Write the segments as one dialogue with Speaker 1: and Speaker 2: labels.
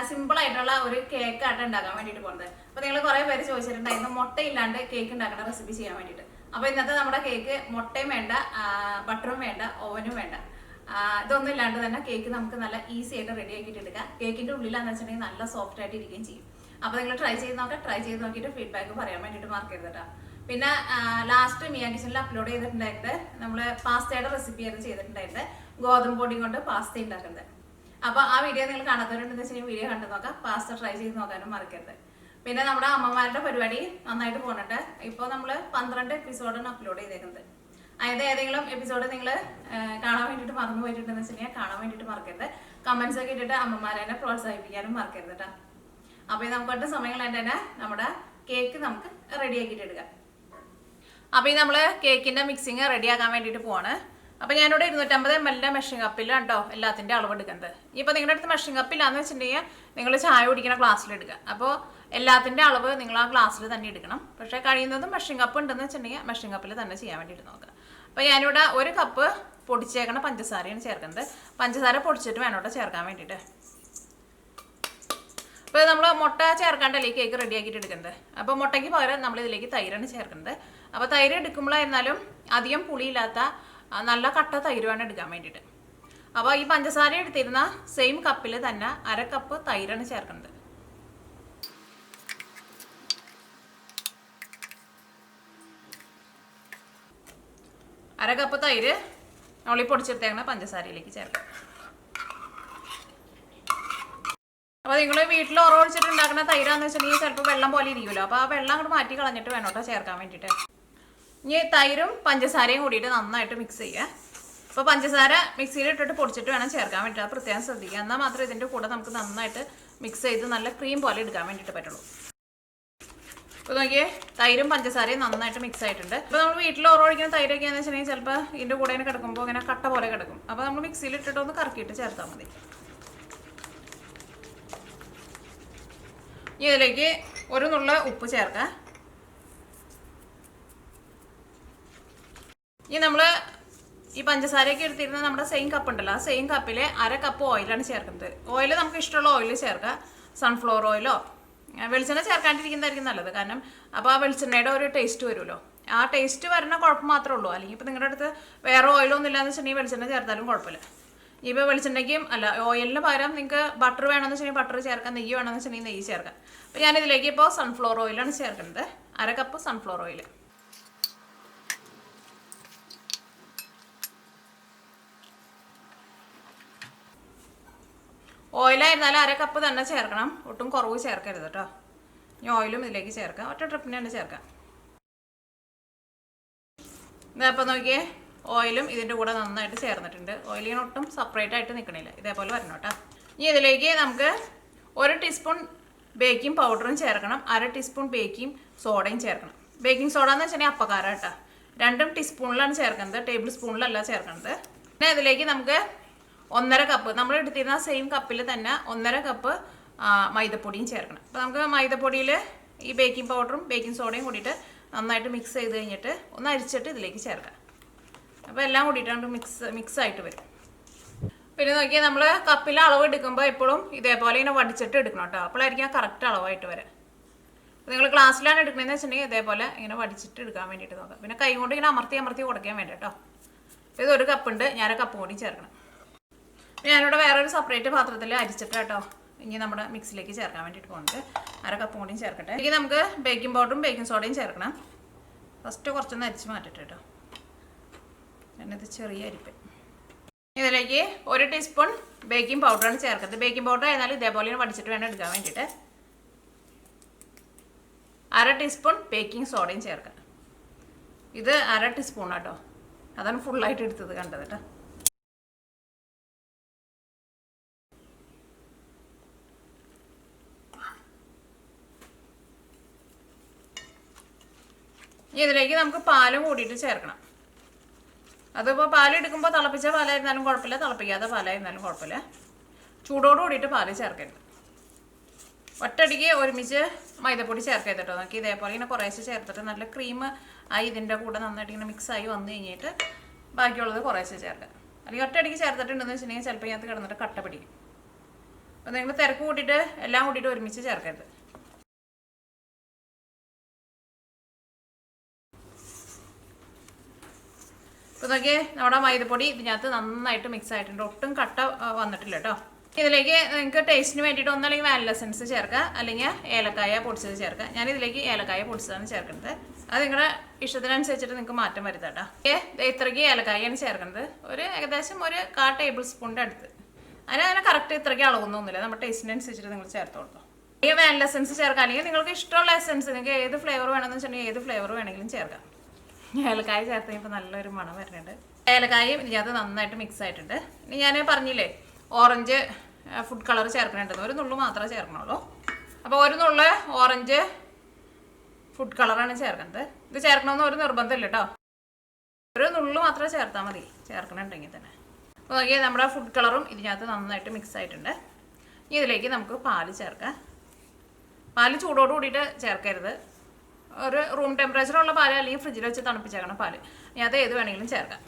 Speaker 1: Simple ആയിട്ടുള്ള ഒരു cake ആയിട്ട് ഉണ്ടാക്കാൻ വേണ്ടിയിട്ട് പോകുന്നത്. അപ്പോൾ നിങ്ങൾ കുറേ പേര് ചോദിച്ചിട്ടുണ്ടായിരുന്നു മുട്ടയില്ലാണ്ട് കേക്ക് ഉണ്ടാക്കുന്ന റെസിപ്പി ചെയ്യാൻ വേണ്ടിയിട്ട്. അപ്പോൾ ഇന്നത്തെ നമ്മുടെ കേക്ക് മുട്ടയും വേണ്ട, ബട്ടറും വേണ്ട, ഓവനും വേണ്ട, ഇതൊന്നും ഇല്ലാണ്ട് തന്നെ കേക്ക് നമുക്ക് നല്ല ഈസി ആയിട്ട് റെഡി ആക്കിയിട്ട് എടുക്കാം. കേക്കിൻ്റെ ഉള്ളിലാന്ന് വെച്ചിട്ടുണ്ടെങ്കിൽ നല്ല സോഫ്റ്റ് ആയിട്ട് ഇരിക്കുകയും ചെയ്യും. അപ്പോൾ നിങ്ങൾ ട്രൈ ചെയ്ത് നോക്കിയിട്ട് ഫീഡ്ബാക്ക് പറയാൻ വേണ്ടിയിട്ട് മറക്കരുത് കേട്ടോ. പിന്നെ ലാസ്റ്റ് മിയ കിച്ചണിൽ അപ്ലോഡ് ചെയ്തിട്ടുണ്ടായിട്ട് നമ്മൾ പാസ്തയുടെ റെസിപ്പി ആയിരുന്നു ചെയ്തിട്ടുണ്ടായിട്ട്, ഗോതമ്പ് പൊടി കൊണ്ട് പാസ്ത ഉണ്ടാക്കുന്നത്. അപ്പോൾ ആ വീഡിയോ നിങ്ങൾ കാണാത്തവരുണ്ടെന്ന് വെച്ചാൽ വീഡിയോ കണ്ടു നോക്കാം. പാസ്ത ട്രൈ ചെയ്ത് നോക്കാനും മറക്കരുത്. പിന്നെ നമ്മുടെ അമ്മമാരുടെ പരിപാടി നന്നായിട്ട് പോകുന്നുണ്ട്. ഇപ്പോൾ നമ്മൾ 12 എപ്പിസോഡാണ് അപ്ലോഡ് ചെയ്തേക്കുന്നത്. അതായത് ഏതെങ്കിലും എപ്പിസോഡ് നിങ്ങൾ കാണാൻ വേണ്ടിയിട്ട് മറന്നു പോയിട്ടുണ്ടെന്ന് വെച്ചിട്ടുണ്ടെങ്കിൽ കാണാൻ വേണ്ടിയിട്ട് മറക്കരുത്. കമൻസ് ഒക്കെ ഇട്ടിട്ട് അമ്മമാരെ തന്നെ പ്രോത്സാഹിപ്പിക്കാനും മറക്കരുത് കേട്ടോ. അപ്പോൾ നമുക്ക് ഒറ്റ സമയങ്ങളായിട്ട് തന്നെ നമ്മുടെ കേക്ക് നമുക്ക് റെഡിയാക്കിയിട്ട് എടുക്കാം. അപ്പോൾ ഈ നമ്മൾ കേക്കിൻ്റെ മിക്സിങ് റെഡിയാക്കാൻ വേണ്ടിയിട്ട് പോവാണ്. അപ്പോൾ ഞാനിവിടെ 250 ml മെഷീൻ കപ്പിലാണ് കേട്ടോ എല്ലാത്തിൻ്റെ അളവ് എടുക്കുന്നത്. ഇപ്പോൾ നിങ്ങളുടെ അടുത്ത് മെഷീൻ കപ്പില്ലാന്ന് വെച്ചിട്ടുണ്ടെങ്കിൽ നിങ്ങൾ ചായ കുടിക്കുന്ന ഗ്ലാസ്സിൽ എടുക്കുക. അപ്പോൾ എല്ലാത്തിൻ്റെ അളവ് നിങ്ങൾ ആ ഗ്ലാസ്സിൽ തന്നെ എടുക്കണം. പക്ഷേ കഴിയുന്നതും മെഷീൻ കപ്പ് ഉണ്ടെന്ന് വെച്ചിട്ടുണ്ടെങ്കിൽ മെഷീൻ കപ്പിൽ തന്നെ ചെയ്യാൻ വേണ്ടിയിട്ട് നോക്കുക. അപ്പോൾ ഞാനിവിടെ 1 കപ്പ് പൊടിച്ചേക്കണ പഞ്ചസാരയാണ് ചേർക്കുന്നത്. പഞ്ചസാര പൊടിച്ചിട്ട് വേണം കേട്ടോ ചേർക്കാൻ വേണ്ടിയിട്ട്. അപ്പോൾ നമ്മൾ മുട്ട ചേർക്കാണ്ടല്ലേ ഈ കേക്ക് റെഡിയാക്കിയിട്ട് എടുക്കുന്നത്. അപ്പോൾ മുട്ടയ്ക്ക് പകരം നമ്മൾ ഇതിലേക്ക് തൈരാണ് ചേർക്കുന്നത്. അപ്പോൾ തൈര് എടുക്കുമ്പോഴായിരുന്നാലും അധികം പുളിയില്ലാത്ത നല്ല കട്ട തൈര് വേണം എടുക്കാൻ വേണ്ടിയിട്ട്. അപ്പോൾ ഈ പഞ്ചസാര എടുത്തിരുന്ന സെയിം കപ്പിൽ തന്നെ 1/2 കപ്പ് തൈരാണ് ചേർക്കുന്നത്. അര കപ്പ് തൈര് നമ്മൾ ഈ പൊടിച്ചെടുത്തേക്കുന്ന പഞ്ചസാരയിലേക്ക് ചേർക്കാം. അപ്പോൾ നിങ്ങൾ വീട്ടിൽ ഉറവൊഴിച്ചിട്ട് ഉണ്ടാക്കുന്ന തൈരാന്ന് വെച്ചിട്ടുണ്ടെങ്കിൽ ചിലപ്പോൾ വെള്ളം പോലെ ഇരിക്കുമല്ലോ. അപ്പോൾ ആ വെള്ളം അങ്ങോട്ട് മാറ്റി കളഞ്ഞിട്ട് വേണം കേട്ടോ ചേർക്കാൻ വേണ്ടിയിട്ട്. ഇനി തൈരും പഞ്ചസാരയും കൂടിയിട്ട് നന്നായിട്ട് മിക്സ് ചെയ്യുക. അപ്പോൾ പഞ്ചസാര മിക്സിയിൽ ഇട്ടിട്ട് പൊടിച്ചിട്ട് വേണം ചേർക്കാൻ വേണ്ടിയിട്ട്. പ്രത്യേകം ശ്രദ്ധിക്കുക. എന്നാൽ മാത്രമേ ഇതിൻ്റെ കൂടെ നമുക്ക് നന്നായിട്ട് മിക്സ് ചെയ്ത് നല്ല ക്രീം പോലെ എടുക്കാൻ വേണ്ടിയിട്ട് പറ്റുള്ളൂ. ഇപ്പോൾ നോക്കിയേ, തൈരും പഞ്ചസാരയും നന്നായിട്ട് മിക്സ് ആയിട്ടുണ്ട്. ഇപ്പോൾ നമ്മൾ വീട്ടിൽ ഉറവൊഴിക്കുന്ന തൈരൊക്കെയാണെന്ന് വെച്ചിട്ടുണ്ടെങ്കിൽ ചിലപ്പോൾ ഇതിൻ്റെ കൂടെ ഇങ്ങനെ കിടക്കുമ്പോൾ ഇങ്ങനെ കട്ട പോലെ കിടക്കും. അപ്പോൾ നമ്മൾ മിക്സിയിൽ ഇട്ടിട്ട് ഒന്ന് കറക്കിയിട്ട് ചേർത്താൽ മതി. ഇനി ഇതിലേക്ക് 1 നുള്ള ഉപ്പ് ചേർക്കാം. ഇനി നമ്മൾ ഈ പഞ്ചസാരയൊക്കെ എടുത്തിരുന്ന നമ്മുടെ സെയിം കപ്പ് ഉണ്ടല്ലോ, ആ സെയിം കപ്പിൽ 1/2 കപ്പ് ഓയിലാണ് ചേർക്കുന്നത്. ഓയിൽ നമുക്ക് ഇഷ്ടമുള്ള ഓയിൽ ചേർക്കാം. സൺഫ്ലവർ ഓയിലോ വെളിച്ചെണ്ണ ചേർക്കാണ്ടിരിക്കുന്നതായിരിക്കും നല്ലത്. കാരണം അപ്പോൾ ആ വെളിച്ചെണ്ണയുടെ ഒരു ടേസ്റ്റ് വരുമല്ലോ. ആ ടേസ്റ്റ് വരുന്ന കുഴപ്പം മാത്രമേ ഉള്ളൂ. അല്ലെങ്കിൽ ഇപ്പോൾ നിങ്ങളുടെ അടുത്ത് വേറെ ഓയിലൊന്നും ഇല്ലയെന്ന് വെച്ചിട്ടുണ്ടെങ്കിൽ വെളിച്ചെണ്ണ ചേർത്താലും കുഴപ്പമില്ല. ഇപ്പോൾ വെളിച്ചെണ്ണയ്ക്കും അല്ല ഓയിലിന് പകരം നിങ്ങൾക്ക് ബട്ടർ വേണമെന്ന് വെച്ചിട്ടുണ്ടെങ്കിൽ ബട്ടർ ചേർക്കാം, നെയ്യ് വേണമെന്ന് വെച്ചിട്ടുണ്ടെങ്കിൽ നെയ്യ് ചേർക്കാം. അപ്പോൾ ഞാനിതിലേക്ക് ഇപ്പോൾ സൺഫ്ലവർ ഓയിലാണ് ചേർക്കുന്നത്. 1/2 കപ്പ് സൺഫ്ലവർ ഓയിൽ. ഓയിലായിരുന്നാലും 1/2 കപ്പ് തന്നെ ചേർക്കണം. ഒട്ടും കുറവ് ചേർക്കരുത് കേട്ടോ. ഇനി ഓയിലും ഇതിലേക്ക് ചേർക്കാം. ഒറ്റ ട്രിപ്പിന് തന്നെ ചേർക്കാം. ഇതപ്പോൾ നോക്കിയേ, ഓയിലും ഇതിൻ്റെ കൂടെ നന്നായിട്ട് ചേർന്നിട്ടുണ്ട്. ഓയിലിന് ഒട്ടും സെപ്പറേറ്റ് ആയിട്ട് നിൽക്കണില്ല. ഇതേപോലെ വരണം കേട്ടോ. ഇനി ഇതിലേക്ക് നമുക്ക് 1 ടീസ്പൂൺ ബേക്കിംഗ് പൗഡറും ചേർക്കണം. 1/2 ടീസ്പൂൺ ബേക്കിംഗ് സോഡയും ചേർക്കണം. ബേക്കിംഗ് സോഡ എന്ന് വെച്ചിട്ടുണ്ടെങ്കിൽ അപ്പക്കാരം കേട്ടോ. 2 ടീസ്പൂണിലാണ് ചേർക്കുന്നത്, ടേബിൾ സ്പൂണിലല്ല ചേർക്കുന്നത്. പിന്നെ ഇതിലേക്ക് നമുക്ക് 1/2 കപ്പ് നമ്മൾ എടുത്തിരുന്ന സെയിം കപ്പിൽ തന്നെ 1/2 കപ്പ് മൈദപ്പൊടിയും ചേർക്കണം. അപ്പോൾ നമുക്ക് മൈദപ്പൊടിയിൽ ഈ ബേക്കിംഗ് പൗഡറും ബേക്കിംഗ് സോഡയും കൂടിയിട്ട് നന്നായിട്ട് മിക്സ് ചെയ്ത് കഴിഞ്ഞിട്ട് ഒന്ന് അരിച്ചിട്ട് ഇതിലേക്ക് ചേർക്കാം. അപ്പോൾ എല്ലാം കൂടിയിട്ടാണ് മിക്സ് ആയിട്ട് വരും. പിന്നെ നോക്കിയാൽ നമ്മൾ കപ്പിൽ അളവ് എടുക്കുമ്പോൾ എപ്പോഴും ഇതേപോലെ ഇങ്ങനെ വടിച്ചിട്ട് എടുക്കണം കേട്ടോ. അപ്പോഴായിരിക്കും കറക്റ്റ് അളവായിട്ട് വരാം. നിങ്ങൾ ഗ്ലാസ്സിലാണ് എടുക്കണമെന്ന് വെച്ചിട്ടുണ്ടെങ്കിൽ ഇതേപോലെ ഇങ്ങനെ വടിച്ചിട്ട് എടുക്കാൻ വേണ്ടിയിട്ട് നോക്കാം. പിന്നെ കൈ കൊണ്ട് ഇങ്ങനെ അമർത്തി കൊടുക്കാൻ വേണ്ടി കേട്ടോ. ഇത് 1 കപ്പുണ്ട്, ഞാൻ 1 കപ്പ് കൂടി ചേർക്കണം. ഞാനിവിടെ വേറൊരു സെപ്പറേറ്റ് പാത്രത്തിൽ അരിച്ചിട്ട് കേട്ടോ ഇനി നമ്മുടെ മിക്സിലേക്ക് ചേർക്കാൻ വേണ്ടിയിട്ട് പോകുന്നത്. 1/2 കപ്പും കൂടിയും ചേർക്കട്ടെ. ഇനി നമുക്ക് ബേക്കിംഗ് പൗഡറും ബേക്കിംഗ് സോഡയും ചേർക്കണം. ഫസ്റ്റ് കുറച്ചൊന്ന് അരിച്ച് മാറ്റിട്ട് കേട്ടോ. ഞാനിത് ചെറിയ അരിപ്പ്. ഇതിലേക്ക് 1 ടീസ്പൂൺ ബേക്കിംഗ് പൗഡറാണ് ചേർക്കുന്നത്. ബേക്കിംഗ് പൗഡർ ആയിരുന്നാലും ഇതേപോലെ വടിച്ചിട്ട് വേണം എടുക്കാൻ വേണ്ടിയിട്ട്. 1/2 ടീസ്പൂൺ ബേക്കിംഗ് സോഡയും ചേർക്കാം. ഇത് 1/2 ടീസ്പൂൺ കേട്ടോ. അതാണ് ഫുള്ളായിട്ട് എടുത്തത് കണ്ടത് കേട്ടോ. ഇതിലേക്ക് നമുക്ക് പാലും കൂടിയിട്ട് ചേർക്കണം. അതിപ്പോൾ പാലെടുക്കുമ്പോൾ തിളപ്പിച്ച പാലായിരുന്നാലും കുഴപ്പമില്ല, തിളപ്പിക്കാത്ത പാലായിരുന്നാലും കുഴപ്പമില്ല. ചൂടോട് കൂടിയിട്ട് പാല് ചേർക്കരുത്. ഒറ്റയടിക്ക് ഒരുമിച്ച് മൈദപ്പൊടി ചേർക്കരുത് കേട്ടോ. നമുക്ക് ഇതേപോലെ ഇങ്ങനെ കുറേശ്ശെ ചേർത്തിട്ട് നല്ല ക്രീം ആയി ഇതിൻ്റെ കൂടെ നന്നായിട്ട് ഇങ്ങനെ മിക്സായി വന്നു കഴിഞ്ഞിട്ട് ബാക്കിയുള്ളത് കുറേശ്ശെ ചേർക്കാം. അല്ലെങ്കിൽ ഒറ്റയടിക്ക് ചേർത്തിട്ടുണ്ടെന്ന് വെച്ചിട്ടുണ്ടെങ്കിൽ ചിലപ്പോൾ ഇതിനകത്ത് കിടന്നിട്ട് കട്ട പിടിക്കും. അപ്പോൾ നിങ്ങൾ തിരക്ക് കൂട്ടിയിട്ട് എല്ലാം കൂട്ടിയിട്ട് ഒരുമിച്ച് ചേർക്കരുത്. ഇപ്പോൾ നോക്കിയേ നമ്മുടെ മൈദപ്പൊടി ഇതിനകത്ത് നന്നായിട്ട് മിക്സ് ആയിട്ടുണ്ട്. ഒട്ടും കട്ട വന്നിട്ടില്ല കേട്ടോ. ഇതിലേക്ക് നിങ്ങൾക്ക് ടേസ്റ്റിന് വേണ്ടിയിട്ട് ഒന്നല്ലെങ്കിൽ വാനില എസൻസ് ചേർക്കുക, അല്ലെങ്കിൽ ഏലക്കായ പൊടിച്ചത് ചേർക്കുക. ഞാൻ ഇതിലേക്ക് ഏലക്കായ പൊടിച്ചതാണ് ചേർക്കുന്നത്. അത് നിങ്ങളുടെ ഇഷ്ടത്തിനനുസരിച്ചിട്ട് നിങ്ങൾക്ക് മാറ്റം വരുത്താം കേട്ടോ. ഇത്രയ്ക്ക് ഏലക്കായാണ് ചേർക്കുന്നത്. ഒരു ഏകദേശം ഒരു 1/4 ടേബിൾ സ്പൂണിൻ്റെ അടുത്ത്. അതിനങ്ങനെ കറക്റ്റ് ഇത്രയ്ക്ക് അളവൊന്നുമില്ല. നമ്മുടെ ടേസ്റ്റിനനുസരിച്ചിട്ട് നിങ്ങൾ ചേർത്ത് കൊടുത്തോ. ഈ വാനില എസൻസ് ചേർക്കുക, അല്ലെങ്കിൽ നിങ്ങൾക്ക് ഇഷ്ടമുള്ള എസൻസ്, നിങ്ങൾക്ക് ഏത് ഫ്ലേവർ വേണമെന്ന് വെച്ചിട്ടുണ്ടെങ്കിൽ ഏത് ഫ്ലേവർ വേണമെങ്കിലും ചേർക്കാം. ഏലക്കായ ചേർത്ത് കഴിഞ്ഞപ്പോൾ നല്ലൊരു മണം വരുന്നുണ്ട്. ഏലക്കായും ഇതിനകത്ത് നന്നായിട്ട് മിക്സ് ആയിട്ടുണ്ട്. ഇനി ഞാൻ പറഞ്ഞില്ലേ ഓറഞ്ച് ഫുഡ് കളർ ചേർക്കണുണ്ടെന്ന്, ഒരു നുള്ളു മാത്രമേ ചേർക്കണുള്ളൂ. അപ്പോൾ ഒരു നുള്ളു ഓറഞ്ച് ഫുഡ് കളറാണ് ചേർക്കുന്നത്. ഇത് ചേർക്കണമെന്ന് ഒരു നിർബന്ധമില്ല കേട്ടോ. ഒരു നുള്ളു മാത്രമേ ചേർത്താൽ മതി ചേർക്കണുണ്ടെങ്കിൽ തന്നെ. അപ്പോൾ നോക്കിയാൽ നമ്മുടെ ഫുഡ് കളറും ഇതിനകത്ത് നന്നായിട്ട് മിക്സ് ആയിട്ടുണ്ട്. ഇനി ഇതിലേക്ക് നമുക്ക് പാല് ചേർക്കാം. പാല് ചൂടോട് കൂടിയിട്ട് ചേർക്കരുത്. ഒരു റൂം ടെമ്പറേച്ചറുള്ള പാല് അല്ലെങ്കിൽ ഫ്രിഡ്ജിൽ വെച്ച് തണുപ്പിച്ചേക്കണം പാല്. ഇതിനകത്ത് ഏത് വേണമെങ്കിലും ചേർക്കാം.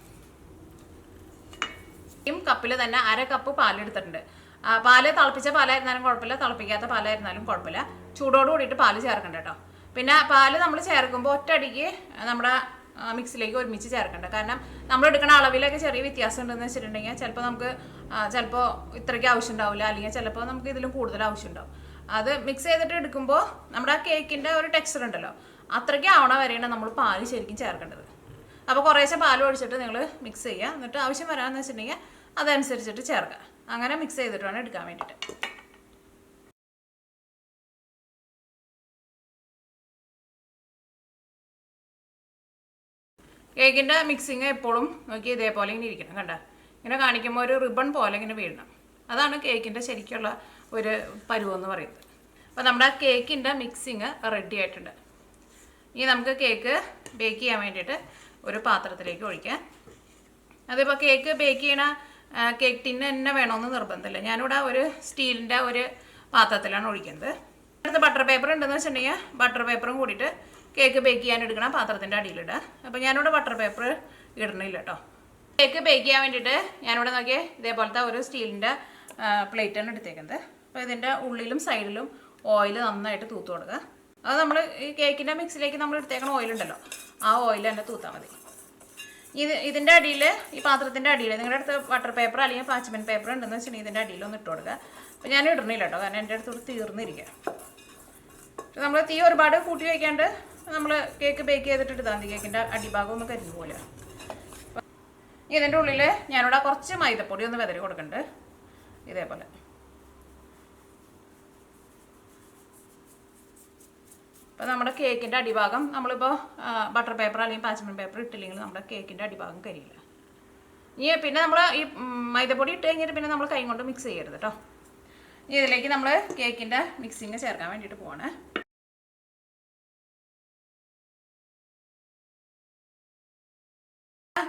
Speaker 1: ഈ കപ്പിൽ തന്നെ 1/2 കപ്പ് പാലെടുത്തിട്ടുണ്ട്. പാല് തിളപ്പിച്ച പാലായിരുന്നാലും കുഴപ്പമില്ല, തിളപ്പിക്കാത്ത പാലായിരുന്നാലും കുഴപ്പമില്ല. ചൂടോട് കൂടിയിട്ട് പാല് ചേർക്കണ്ട കേട്ടോ. പിന്നെ പാല് നമ്മൾ ചേർക്കുമ്പോൾ ഒറ്റയടിക്ക് നമ്മുടെ മിക്സിലേക്ക് ഒരുമിച്ച് ചേർക്കണ്ട. കാരണം നമ്മൾ എടുക്കുന്ന അളവിലൊക്കെ ചെറിയ വ്യത്യാസം ഉണ്ടെന്ന് വെച്ചിട്ടുണ്ടെങ്കിൽ ചിലപ്പോൾ ഇത്രയ്ക്ക് ആവശ്യം ഉണ്ടാവില്ല, അല്ലെങ്കിൽ ചിലപ്പോൾ നമുക്ക് ഇതിലും കൂടുതൽ ആവശ്യം ഉണ്ടാവും. അത് മിക്സ് ചെയ്തിട്ട് എടുക്കുമ്പോൾ നമ്മുടെ ആ കേക്കിൻ്റെ ഒരു ടെക്സ്ചർ ഉണ്ടല്ലോ, അത്രയ്ക്ക് ആവണ വരെയാണ് നമ്മൾ പാല് ശരിക്കും ചേർക്കേണ്ടത്. അപ്പോൾ കുറേശ്ശെ പാൽ ഒഴിച്ചിട്ട് നിങ്ങൾ മിക്സ് ചെയ്യുക. എന്നിട്ട് ആവശ്യം വരാമെന്ന് വെച്ചിട്ടുണ്ടെങ്കിൽ അതനുസരിച്ചിട്ട് ചേർക്കുക. അങ്ങനെ മിക്സ് ചെയ്തിട്ട് വേണം എടുക്കാൻ വേണ്ടിയിട്ട്. കേക്കിൻ്റെ മിക്സിങ് എപ്പോഴും നോക്കി ഇതേപോലെ ഇങ്ങനെ ഇരിക്കണം. കണ്ട, ഇങ്ങനെ കാണിക്കുമ്പോൾ ഒരു റിബൺ പോലെ ഇങ്ങനെ വീഴണം. അതാണ് കേക്കിൻ്റെ ശരിക്കുള്ള ഒരു പരുവെന്ന് പറയുന്നത്. അപ്പോൾ നമ്മുടെ കേക്കിൻ്റെ മിക്സിങ് റെഡി ആയിട്ടുണ്ട്. ഇനി നമുക്ക് കേക്ക് ബേക്ക് ചെയ്യാൻ വേണ്ടിയിട്ട് ഒരു പാത്രത്തിലേക്ക് ഒഴിക്കാം. അതിപ്പോൾ കേക്ക് ബേക്ക് ചെയ്യണ കേക്ക് ടിന്ന് തന്നെ വേണമെന്ന് നിർബന്ധമില്ല. ഞാനിവിടെ ഒരു സ്റ്റീലിൻ്റെ ഒരു പാത്രത്തിലാണ് ഒഴിക്കുന്നത്. അടുത്ത് ബട്ടർ പേപ്പർ ഉണ്ടെന്ന് വെച്ചിട്ടുണ്ടെങ്കിൽ ബട്ടർ പേപ്പറും കൂടിയിട്ട് കേക്ക് ബേക്ക് ചെയ്യാൻ എടുക്കണം പാത്രത്തിൻ്റെ അടിയിലിടുക. അപ്പോൾ ഞാനിവിടെ ബട്ടർ പേപ്പർ ഇടണില്ല കേട്ടോ. കേക്ക് ബേക്ക് ചെയ്യാൻ വേണ്ടിയിട്ട് ഞാനിവിടെ നോക്കിയാൽ ഇതേപോലത്തെ ഒരു സ്റ്റീലിൻ്റെ പ്ലേറ്റാണ് എടുത്തേക്കുന്നത്. അപ്പോൾ ഇതിൻ്റെ ഉള്ളിലും സൈഡിലും ഓയിൽ നന്നായിട്ട് തൂത്ത് കൊടുക്കുക. അത് നമ്മൾ ഈ കേക്കിൻ്റെ മിക്സിലേക്ക് നമ്മൾ എടുത്തേക്കണ ഓയിലുണ്ടല്ലോ, ആ ഓയിൽ തന്നെ തൂത്താൽ മതി. ഇതിൻ്റെ അടിയിൽ, ഈ പാത്രത്തിൻ്റെ അടിയിൽ നിങ്ങളുടെ അടുത്ത് ബട്ടർ പേപ്പർ അല്ലെങ്കിൽ പാച്ച്മെൻറ്റ് പേപ്പർ ഉണ്ടെന്ന് വെച്ചിട്ടുണ്ടെങ്കിൽ ഇതിൻ്റെ അടിയിലൊന്ന് ഇട്ട് കൊടുക്കുക. അപ്പോൾ ഞാൻ ഇടണില്ല കേട്ടോ, കാരണം എൻ്റെ അടുത്ത് തീർന്നിരിക്കുക. നമ്മൾ തീ ഒരുപാട് കൂട്ടി വയ്ക്കാണ്ട് നമ്മൾ കേക്ക് ബേക്ക് ചെയ്തിട്ട് എടുത്താൽ മതി. കേക്കിൻ്റെ അടിഭാഗം ഒന്ന് കരിഞ്ഞു പോലെ. ഇതിൻ്റെ ഉള്ളിൽ ഞാനിവിടെ കുറച്ച് മൈദപ്പൊടി ഒന്ന് വിതറി കൊടുക്കുന്നുണ്ട് ഇതേപോലെ. അപ്പോൾ നമ്മുടെ കേക്കിൻ്റെ അടിഭാഗം നമ്മളിപ്പോൾ ബട്ടർ പേപ്പർ അല്ലെങ്കിൽ പാച്ച്മെൻറ്റ് പേപ്പർ ഇട്ടില്ലെങ്കിൽ നമ്മുടെ കേക്കിൻ്റെ അടിഭാഗം കരിയില്ല. ഇനി പിന്നെ നമ്മൾ ഈ മൈദപ്പൊടി ഇട്ട് കഴിഞ്ഞിട്ട് പിന്നെ നമ്മൾ കൈ കൊണ്ട് മിക്സ് ചെയ്യരുത് കേട്ടോ. ഇനി ഇതിലേക്ക് നമ്മൾ കേക്കിൻ്റെ മിക്സിങ് ചേർക്കാൻ വേണ്ടിയിട്ട് പോവാണ്.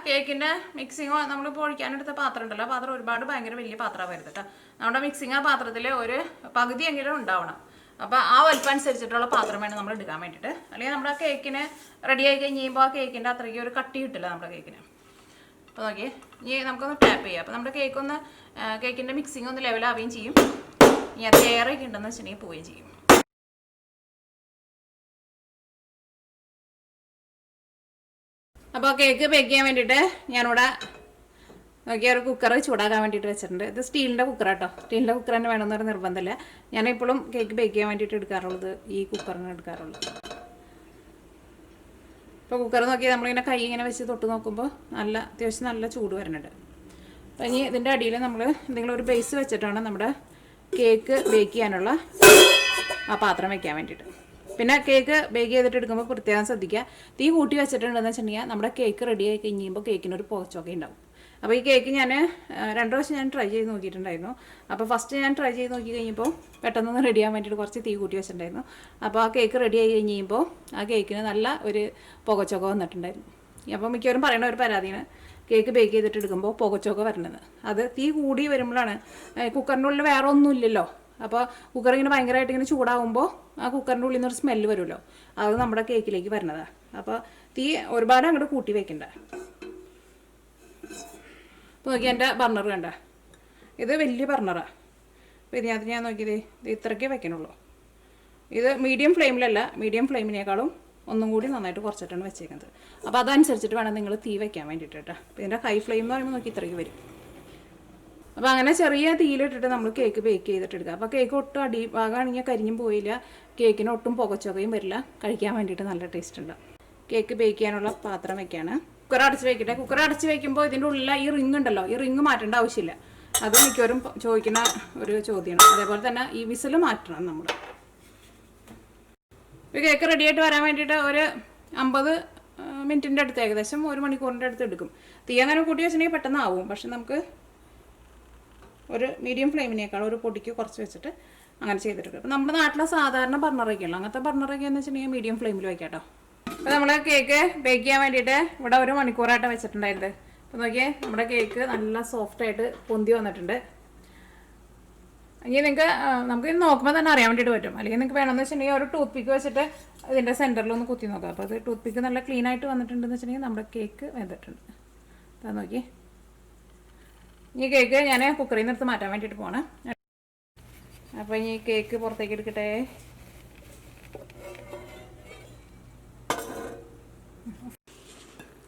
Speaker 1: കേക്കിൻ്റെ മിക്സിങ്ങോ നമ്മളിപ്പോൾ ഒഴിക്കാനെടുത്ത പാത്രം ഉണ്ടല്ലോ, ആ പാത്രം ഒരുപാട് ഭയങ്കര വലിയ പാത്രമാണ് വരുന്നത് കേട്ടോ. നമ്മുടെ മിക്സിങ് ആ പാത്രത്തിൽ ഒരു പകുതിയെങ്കിലും ഉണ്ടാവണം. അപ്പോൾ ആ വലിപ്പം അനുസരിച്ചിട്ടുള്ള പാത്രം വേണം നമ്മൾ എടുക്കാൻ വേണ്ടിയിട്ട്. അല്ലെങ്കിൽ നമ്മുടെ കേക്കിന് റെഡി ആയി കഴിയുമ്പോൾ ആ കേക്കിൻ്റെ അത്രയ്ക്ക് ഒരു കട്ടി കിട്ടില്ല നമ്മുടെ കേക്കിന്. അപ്പോൾ നോക്കി ഇനി നമുക്കൊന്ന് ടാപ്പ് ചെയ്യാം. അപ്പോൾ നമ്മുടെ കേക്കിൻ്റെ മിക്സിങ് ഒന്ന് ലെവലാവുകയും ചെയ്യും. ഇനി അത് എയറൊക്കെ ഉണ്ടെന്ന് വെച്ചിട്ടുണ്ടെങ്കിൽ പോവുകയും ചെയ്യും. അപ്പോൾ കേക്ക് ബേക്ക് ചെയ്യാൻ വേണ്ടിയിട്ട് ഞാനിവിടെ നോക്കിയാൽ ഒരു കുക്കർ ചൂടാക്കാൻ വേണ്ടിയിട്ട് വെച്ചിട്ടുണ്ട്. ഇത് സ്റ്റീലിൻ്റെ കുക്കറാട്ടോ. സ്റ്റീലിൻ്റെ കുക്കർ തന്നെ വേണമെന്നൊരു നിർബന്ധമില്ല. ഞാനിപ്പോഴും കേക്ക് ബേക്ക് ചെയ്യാൻ വേണ്ടിയിട്ട് എടുക്കാറുള്ളത് ഈ കുക്കറിന് എടുക്കാറുള്ളത്. ഇപ്പോൾ കുക്കർ നോക്കിയാൽ നമ്മളിങ്ങനെ കൈ ഇങ്ങനെ വെച്ച് തൊട്ട് നോക്കുമ്പോൾ അത്യാവശ്യം നല്ല ചൂട് വരുന്നുണ്ട്. അപ്പോൾ ഇനി ഇതിൻ്റെ അടിയിൽ നമ്മൾ എന്തെങ്കിലും ഒരു ബേസ് വെച്ചിട്ടാണ് നമ്മുടെ കേക്ക് ബേക്ക് ചെയ്യാനുള്ള ആ പാത്രം വയ്ക്കാൻ വേണ്ടിയിട്ട്. പിന്നെ കേക്ക് ബേക്ക് ചെയ്തിട്ട് എടുക്കുമ്പോൾ പ്രത്യേകം ശ്രദ്ധിക്കുക, തീ കൂട്ടി വെച്ചിട്ടുണ്ടെന്ന് വെച്ചിട്ടുണ്ടെങ്കിൽ നമ്മുടെ കേക്ക് റെഡി ആയി കഴിയുമ്പോൾ കേക്കിനൊരു പുകച്ചൊക്കെ ഉണ്ടാവും. അപ്പോൾ ഈ കേക്ക് ഞാൻ 2 പ്രാവശ്യം ഞാൻ ട്രൈ ചെയ്ത് നോക്കിയിട്ടുണ്ടായിരുന്നു. അപ്പോൾ ഫസ്റ്റ് ഞാൻ ട്രൈ ചെയ്ത് നോക്കി കഴിഞ്ഞപ്പോൾ പെട്ടെന്നൊന്ന് റെഡി ആകാൻ വേണ്ടിയിട്ട് കുറച്ച് തീ കൂട്ടി വെച്ചിട്ടുണ്ടായിരുന്നു. അപ്പോൾ ആ കേക്ക് റെഡി ആയി കഴിയുമ്പോൾ ആ കേക്കിന് നല്ല ഒരു പുകച്ചൊക്കെ വന്നിട്ടുണ്ടായിരുന്നു. അപ്പോൾ മിക്കവരും പറയുന്ന ഒരു പരാതിയാണ് കേക്ക് ബേക്ക് ചെയ്തിട്ട് എടുക്കുമ്പോൾ പുകച്ചൊക്കെ വരണത്. അത് തീ കൂടി വരുമ്പോഴാണ്. കുക്കറിൻ്റെ ഉള്ളിൽ വേറെ ഒന്നുമില്ലല്ലോ. അപ്പോൾ കുക്കർ ഇങ്ങനെ ഭയങ്കരമായിട്ട് ഇങ്ങനെ ചൂടാകുമ്പോൾ ആ കുക്കറിൻ്റെ ഉള്ളിൽ നിന്നൊരു സ്മെല്ല് വരുമല്ലോ, അത് നമ്മുടെ കേക്കിലേക്ക് വരുന്നതാണ്. അപ്പോൾ തീ ഒരുപാട് അങ്ങോട്ട് കൂട്ടി വയ്ക്കണ്ട. അപ്പോൾ നോക്കി എൻ്റെ ബർണർ കണ്ട, ഇത് വലിയ ബർണറാണ്. അപ്പോൾ ഇതിനകത്ത് ഞാൻ നോക്കിയത് ഇത് ഇത്രയ്ക്കേ വെക്കണുള്ളൂ. ഇത് മീഡിയം ഫ്ലെയിമിലല്ല, മീഡിയം ഫ്ലെയിമിനേക്കാളും ഒന്നും കൂടി നന്നായിട്ട് കുറച്ചിട്ടാണ് വെച്ചേക്കുന്നത്. അപ്പോൾ അതനുസരിച്ചിട്ട് വേണം നിങ്ങൾ തീ വെക്കാൻ വേണ്ടിയിട്ട് കേട്ടോ. അപ്പോൾ ഇതിൻ്റെ ഹൈ ഫ്ലെയിം എന്ന് പറയുമ്പോൾ നോക്കി ഇത്രയ്ക്ക് വരും. അപ്പോൾ അങ്ങനെ ചെറിയ തീയിലിട്ടിട്ട് നമ്മൾ കേക്ക് ബേക്ക് ചെയ്തിട്ടെടുക്കുക. അപ്പോൾ കേക്ക് ഒട്ടും ഭാഗമാണെങ്കിൽ കരിഞ്ഞും പോയില്ല, കേക്കിന് ഒട്ടും പുകച്ചൊകയും വരില്ല, കഴിക്കാൻ വേണ്ടിയിട്ട് നല്ല ടേസ്റ്റ് ഉണ്ട്. കേക്ക് ബേക്ക് ചെയ്യാനുള്ള പാത്രം വെക്കുകയാണ്. കുക്കർ അടച്ച് വെക്കട്ടെ. കുക്കർ അടച്ച് വെക്കുമ്പോൾ ഇതിൻ്റെ ഉള്ളിൽ ഈ റിങ് ഉണ്ടല്ലോ, ഈ റിങ് മാറ്റേണ്ട ആവശ്യമില്ല. അത് മിക്കവരും ചോദിക്കുന്ന ഒരു ചോദ്യമാണ്. അതേപോലെ തന്നെ ഈ വിസിൽ മാറ്റണം നമ്മൾ. ഇപ്പോൾ കേക്ക് റെഡിയായിട്ട് വരാൻ വേണ്ടിയിട്ട് ഒരു 50 മിനിറ്റിൻ്റെ അടുത്ത്, ഏകദേശം 1 മണിക്കൂറിൻ്റെ അടുത്ത് എടുക്കും. തീ അങ്ങനെ കൂട്ടി വെച്ചിട്ടുണ്ടെങ്കിൽ പെട്ടെന്ന് ആവും. പക്ഷെ നമുക്ക് ഒരു മീഡിയം ഫ്ലെയിമിനേക്കാൾ ഒരു പൊടിക്ക് കുറച്ച് വെച്ചിട്ട് അങ്ങനെ ചെയ്തെടുക്കും. അപ്പോൾ നമ്മുടെ നാട്ടിലെ സാധാരണ ബർണറൊക്കെയുള്ളൂ, അങ്ങനത്തെ ബർണറൊക്കെ എന്ന് വെച്ചിട്ടുണ്ടെങ്കിൽ മീഡിയം ഫ്ലെയിമിൽ വയ്ക്കാം കേട്ടോ. അപ്പോൾ നമ്മൾ കേക്ക് ബേക്ക് ചെയ്യാൻ വേണ്ടിയിട്ട് ഇവിടെ 1 മണിക്കൂറായിട്ട് വെച്ചിട്ടുണ്ടായിരുന്നത്. അപ്പോൾ നോക്കിയേ, നമ്മുടെ കേക്ക് നല്ല സോഫ്റ്റായിട്ട് പൊന്തി വന്നിട്ടുണ്ട്. ഇനി നമുക്ക് ഇത് നോക്കുമ്പോൾ തന്നെ അറിയാൻ വേണ്ടിയിട്ട് പറ്റും. അല്ലെങ്കിൽ നിങ്ങൾക്ക് വേണമെന്ന് വെച്ചിട്ടുണ്ടെങ്കിൽ ഒരു ടൂത്ത് പിക്ക് വെച്ചിട്ട് ഇതിൻ്റെ സെൻറ്ററിലൊന്ന് കുത്തി നോക്കാം. അപ്പോൾ അത് ടൂത്ത് പിക്ക് നല്ല ക്ലീൻ ആയിട്ട് വന്നിട്ടുണ്ടെന്ന് വെച്ചിട്ടുണ്ടെങ്കിൽ നമ്മുടെ കേക്ക് വെന്തിട്ടുണ്ട്. അതാ നോക്കി. ഈ കേക്ക് ഞാൻ കുക്കറിൽ നിന്ന് എടുത്ത് മാറ്റാൻ വേണ്ടിയിട്ട് പോകണം. അപ്പോൾ ഈ കേക്ക് പുറത്തേക്ക് എടുക്കട്ടെ.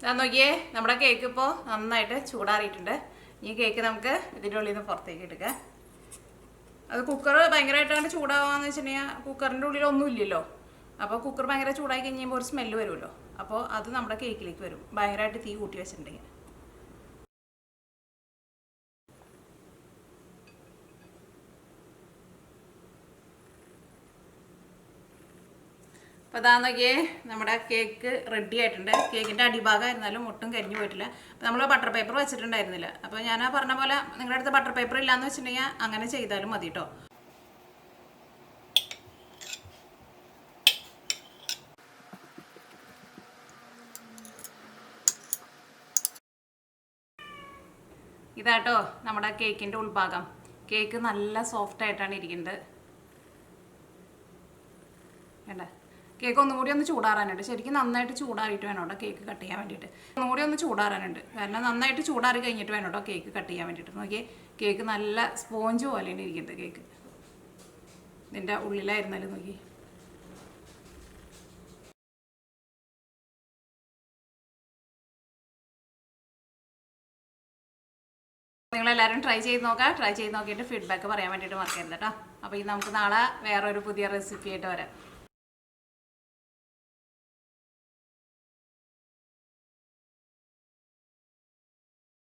Speaker 1: ഞാൻ നോക്കിയേ, നമ്മുടെ കേക്ക് ഇപ്പോൾ നന്നായിട്ട് ചൂടാറിയിട്ടുണ്ട്. ഈ കേക്ക് നമുക്ക് ഇതിൻ്റെ ഉള്ളിൽ നിന്ന് പുറത്തേക്ക് എടുക്കാം. അത് കുക്കർ ഭയങ്കരമായിട്ടാണ് ചൂടാവാന്ന് വെച്ചിട്ടുണ്ടെങ്കിൽ കുക്കറിൻ്റെ ഉള്ളിൽ ഒന്നും ഇല്ലല്ലോ. അപ്പോൾ കുക്കർ ഭയങ്കര ചൂടായി കഴിഞ്ഞപ്പോൾ ഒരു സ്മെല്ല് വരുമല്ലോ. അപ്പോൾ അത് നമ്മുടെ കേക്കിലേക്ക് വരും, ഭയങ്കരമായിട്ട് തീ കൂട്ടി വെച്ചിട്ടുണ്ടെങ്കിൽ. അപ്പോൾ അതാ നോക്കിയേ, നമ്മുടെ കേക്ക് റെഡി ആയിട്ടുണ്ട്. കേക്കിൻ്റെ അടിഭാഗമായിരുന്നാലും ഒട്ടും കരിഞ്ഞു പോയിട്ടില്ല. അപ്പോൾ നമ്മൾ ബട്ടർ പേപ്പർ വെച്ചിട്ടുണ്ടായിരുന്നില്ല. അപ്പോൾ ഞാൻ പറഞ്ഞ പോലെ നിങ്ങളുടെ അടുത്ത് ബട്ടർ പേപ്പർ ഇല്ലയെന്ന് വെച്ചിട്ടുണ്ടെങ്കിൽ അങ്ങനെ ചെയ്താലും മതി കേട്ടോ. ഇതാട്ടോ നമ്മുടെ കേക്കിൻ്റെ ഉൾഭാഗം. കേക്ക് നല്ല സോഫ്റ്റ് ആയിട്ടാണ് ഇരിക്കുന്നത്. വേണ്ട, കേക്ക് ഒന്നും കൂടി ഒന്ന് ചൂടാറാനുണ്ട്. ശരിക്കും നന്നായിട്ട് ചൂടാറിയിട്ട് വേണം കേട്ടോ കേക്ക് കട്ട് ചെയ്യാൻ വേണ്ടിയിട്ട്. ഒന്നും കൂടി ഒന്ന് ചൂടാറാനുണ്ട്, കാരണം നന്നായിട്ട് ചൂടാറി കഴിഞ്ഞിട്ട് വേണം കേട്ടോ കേക്ക് കട്ട് ചെയ്യാൻ വേണ്ടിയിട്ട്. നോക്കിയേ, കേക്ക് നല്ല സ്പോഞ്ച് പോലെയാണ് ഇരിക്കുന്നത്. കേക്ക് ഇതിൻ്റെ ഉള്ളിലായിരുന്നാലും നോക്കി. നിങ്ങളെല്ലാവരും ട്രൈ ചെയ്ത് നോക്കാം. ട്രൈ ചെയ്ത് നോക്കിയിട്ട് ഫീഡ്ബാക്ക് പറയാൻ വേണ്ടിയിട്ട് മറക്കരുത് കേട്ടോ. അപ്പോൾ ഇത് നമുക്ക് നാളെ വേറൊരു പുതിയ റെസിപ്പി ആയിട്ട് വരാം.